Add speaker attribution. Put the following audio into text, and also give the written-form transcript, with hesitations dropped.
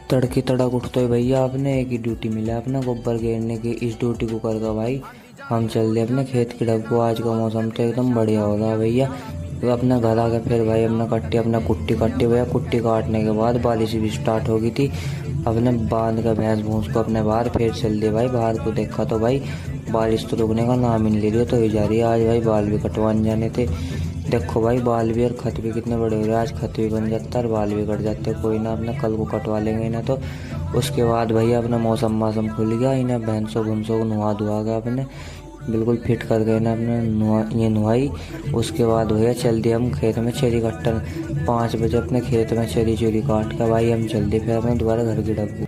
Speaker 1: तड़के तड़क उठते ही भैया अपने एक ही ड्यूटी मिला अपना गोबर घेरने की। इस ड्यूटी को करके भाई हम चल दिए अपने खेत की तरफ को। आज का मौसम तो एकदम बढ़िया हो रहा है भैया। तो अपना घर आ गए फिर भाई अपना कट्टी अपना कुट्टी कट्टी भैया। कुट्टी काटने के बाद बारिश भी स्टार्ट हो गई थी। अपने बांध का भैंस भूंस को अपने बाहर फिर चल दिए भाई। बाहर को देखा तो भाई बारिश तो रुकने का नाम ही नहीं ले रही, तो ही जा रही है। आज भाई बाल भी कटवाने जाने थे। देखो भाई बाल भी और खत भी कितने बड़े हो रहे हैं। आज खत भी बन जाता है और बाल भी कट जाते। कोई ना अपना कल को कटवा लेंगे ना। तो उसके बाद भैया अपना मौसम मासम खुल गया। इन्हें भैंसों भूंसों को नुहा धुआ गया अपने बिल्कुल फिट कर गए ना अपने ये नुहाई। उसके बाद भैया चल दिए हम खेत में चेरी कट्टन। 5 बजे अपने खेत में चेरी चूरी काट कर भाई हम चल दिए फिर अपने दोबारा घर की डब्बू।